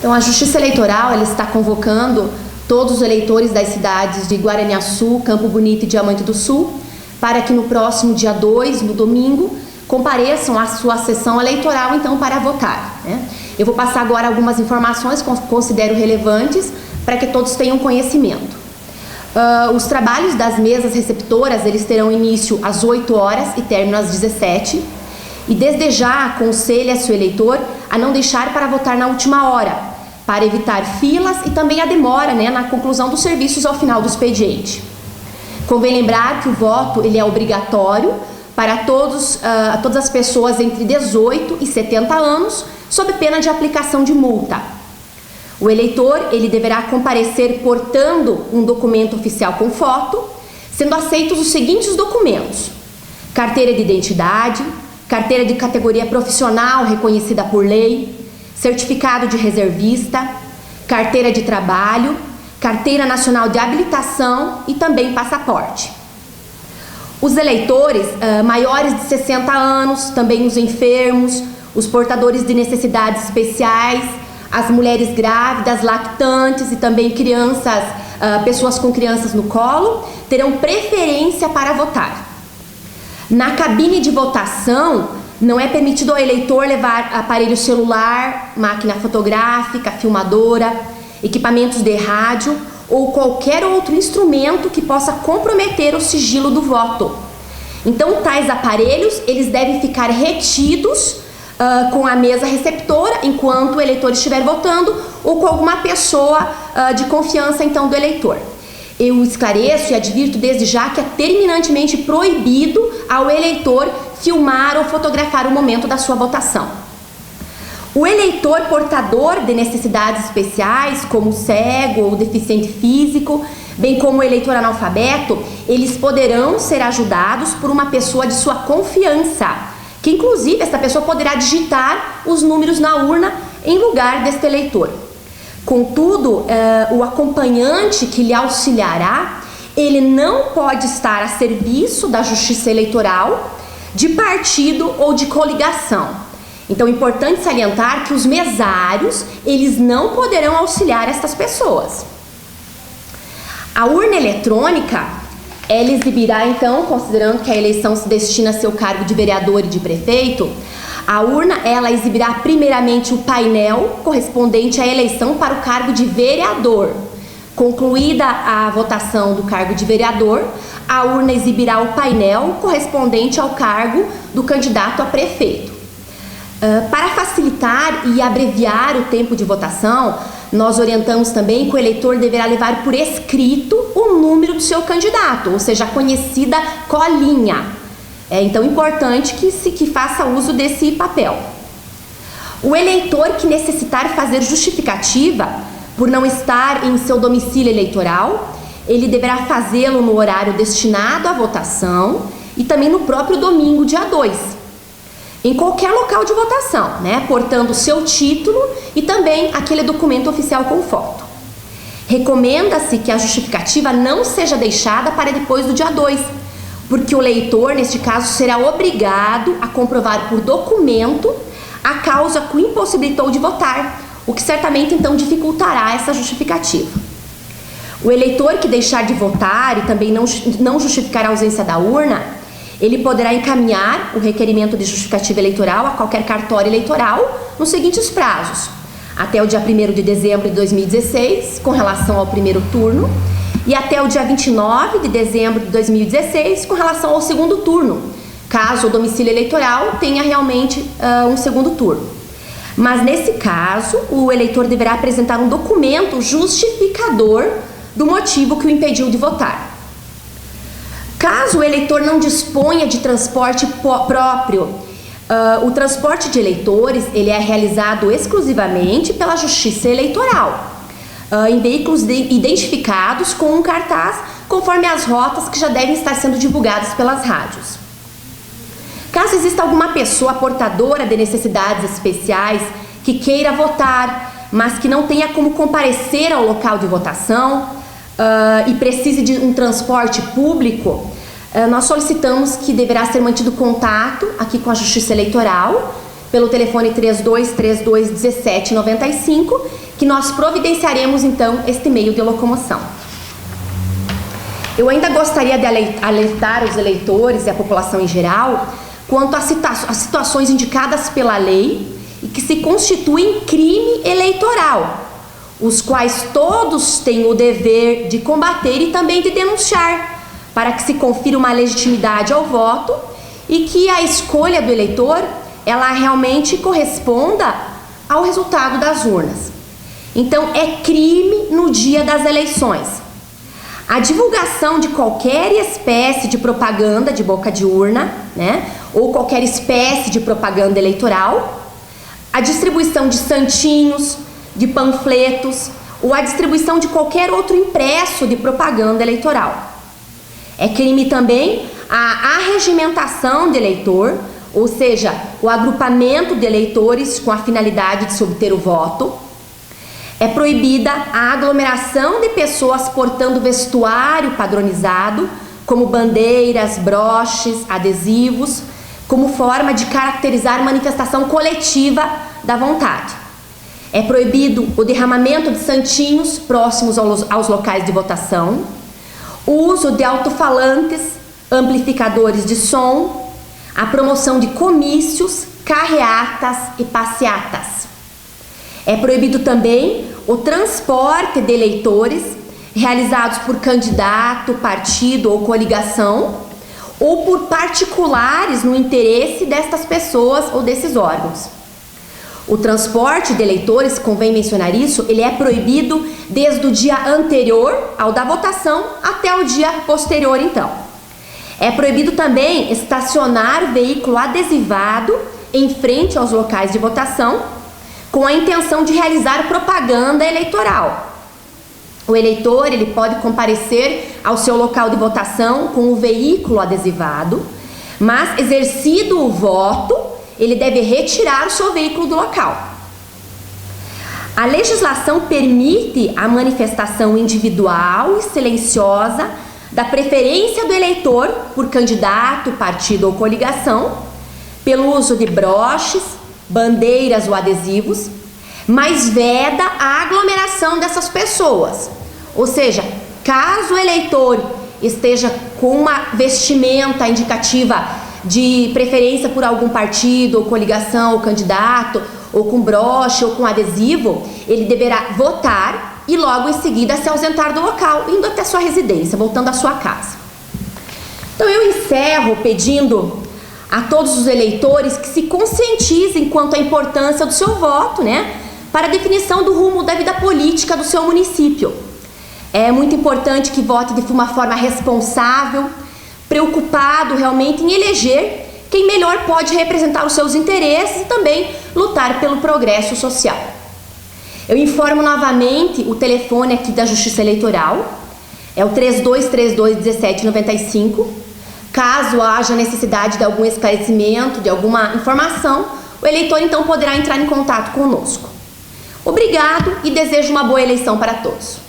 Então, a Justiça Eleitoral ela está convocando todos os eleitores das cidades de Guaraniaçu, Campo Bonito e Diamante do Sul para que no próximo dia 2, no domingo, compareçam à sua sessão eleitoral, então, para votar, né? Eu vou passar agora algumas informações que considero relevantes para que todos tenham conhecimento. Os trabalhos das mesas receptoras, eles terão início às 8 horas e término às 17. E desde já aconselho a seu eleitor a não deixar para votar na última hora, para evitar filas e também a demora, né, na conclusão dos serviços ao final do expediente. Convém lembrar que o voto ele é obrigatório para todas as pessoas entre 18 e 70 anos, sob pena de aplicação de multa. O eleitor ele deverá comparecer portando um documento oficial com foto, sendo aceitos os seguintes documentos: carteira de identidade, carteira de categoria profissional reconhecida por lei, certificado de reservista, carteira de trabalho, carteira nacional de habilitação e também passaporte. Os eleitores maiores de 60 anos, também os enfermos, os portadores de necessidades especiais, as mulheres grávidas, lactantes e também crianças, pessoas com crianças no colo, terão preferência para votar. Na cabine de votação, não é permitido ao eleitor levar aparelho celular, máquina fotográfica, filmadora, equipamentos de rádio ou qualquer outro instrumento que possa comprometer o sigilo do voto. Então, tais aparelhos, eles devem ficar retidos com a mesa receptora enquanto o eleitor estiver votando ou com alguma pessoa de confiança, então, do eleitor. Eu esclareço e advirto desde já que é terminantemente proibido ao eleitor filmar ou fotografar o momento da sua votação. O eleitor portador de necessidades especiais, como cego ou deficiente físico, bem como o eleitor analfabeto, eles poderão ser ajudados por uma pessoa de sua confiança, que inclusive essa pessoa poderá digitar os números na urna em lugar deste eleitor. Contudo, o acompanhante que lhe auxiliará, ele não pode estar a serviço da Justiça Eleitoral, de partido ou de coligação. Então, é importante salientar que os mesários, eles não poderão auxiliar estas pessoas. A urna eletrônica, ela exibirá, então, considerando que a eleição se destina a seu cargo de vereador e de prefeito, a urna, ela exibirá primeiramente o painel correspondente à eleição para o cargo de vereador. Concluída a votação do cargo de vereador, a urna exibirá o painel correspondente ao cargo do candidato a prefeito. Para facilitar e abreviar o tempo de votação, nós orientamos também que o eleitor deverá levar por escrito o número do seu candidato, ou seja, a conhecida colinha. É então importante que faça uso desse papel. O eleitor que necessitar fazer justificativa por não estar em seu domicílio eleitoral, ele deverá fazê-lo no horário destinado à votação e também no próprio domingo, dia 2, em qualquer local de votação, né? Portando o seu título e também aquele documento oficial com foto. Recomenda-se que a justificativa não seja deixada para depois do dia 2, porque o eleitor, neste caso, será obrigado a comprovar por documento a causa que o impossibilitou de votar, o que certamente então dificultará essa justificativa. O eleitor que deixar de votar e também não justificar a ausência da urna, ele poderá encaminhar o requerimento de justificativa eleitoral a qualquer cartório eleitoral nos seguintes prazos: até o dia 1º de dezembro de 2016, com relação ao primeiro turno, e até o dia 29 de dezembro de 2016, com relação ao segundo turno, caso o domicílio eleitoral tenha realmente um segundo turno. Mas nesse caso, o eleitor deverá apresentar um documento justificador do motivo que o impediu de votar. Caso o eleitor não disponha de transporte próprio, o transporte de eleitores ele é realizado exclusivamente pela Justiça Eleitoral, em veículos identificados com um cartaz, conforme as rotas que já devem estar sendo divulgadas pelas rádios. Caso exista alguma pessoa portadora de necessidades especiais que queira votar, mas que não tenha como comparecer ao local de votação e precise de um transporte público, nós solicitamos que deverá ser mantido contato aqui com a Justiça Eleitoral, pelo telefone 3232 1795, que nós providenciaremos então este meio de locomoção. Eu ainda gostaria de alertar os eleitores e a população em geral quanto às situações indicadas pela lei e que se constituem crime eleitoral, os quais todos têm o dever de combater e também de denunciar, para que se confira uma legitimidade ao voto e que a escolha do eleitor ela realmente corresponda ao resultado das urnas. Então, é crime no dia das eleições a divulgação de qualquer espécie de propaganda de boca de urna, né, ou qualquer espécie de propaganda eleitoral, a distribuição de santinhos, de panfletos, ou a distribuição de qualquer outro impresso de propaganda eleitoral. É crime também a arregimentação de eleitor, ou seja, o agrupamento de eleitores com a finalidade de se obter o voto. É proibida a aglomeração de pessoas portando vestuário padronizado, como bandeiras, broches, adesivos, como forma de caracterizar manifestação coletiva da vontade. É proibido o derramamento de santinhos próximos aos locais de votação, o uso de alto-falantes, amplificadores de som, a promoção de comícios, carreatas e passeatas. É proibido também o transporte de eleitores realizados por candidato, partido ou coligação ou por particulares no interesse destas pessoas ou desses órgãos. O transporte de eleitores, convém mencionar isso, ele é proibido desde o dia anterior ao da votação até o dia posterior, então. É proibido também estacionar veículo adesivado em frente aos locais de votação com a intenção de realizar propaganda eleitoral. O eleitor ele pode comparecer ao seu local de votação com o veículo adesivado, mas exercido o voto, ele deve retirar o seu veículo do local. A legislação permite a manifestação individual e silenciosa da preferência do eleitor por candidato, partido ou coligação, pelo uso de broches, bandeiras ou adesivos, mas veda a aglomeração dessas pessoas. Ou seja, caso o eleitor esteja com uma vestimenta indicativa de preferência por algum partido ou coligação ou candidato, ou com broche ou com adesivo, ele deverá votar e logo em seguida se ausentar do local, indo até sua residência, voltando à sua casa. Então eu encerro pedindo a todos os eleitores que se conscientizem quanto à importância do seu voto, né, para a definição do rumo da vida política do seu município. É muito importante que vote de uma forma responsável, preocupado realmente em eleger quem melhor pode representar os seus interesses e também lutar pelo progresso social. Eu informo novamente o telefone aqui da Justiça Eleitoral, é o 3232 1795. Caso haja necessidade de algum esclarecimento, de alguma informação, o eleitor então poderá entrar em contato conosco. Obrigado e desejo uma boa eleição para todos.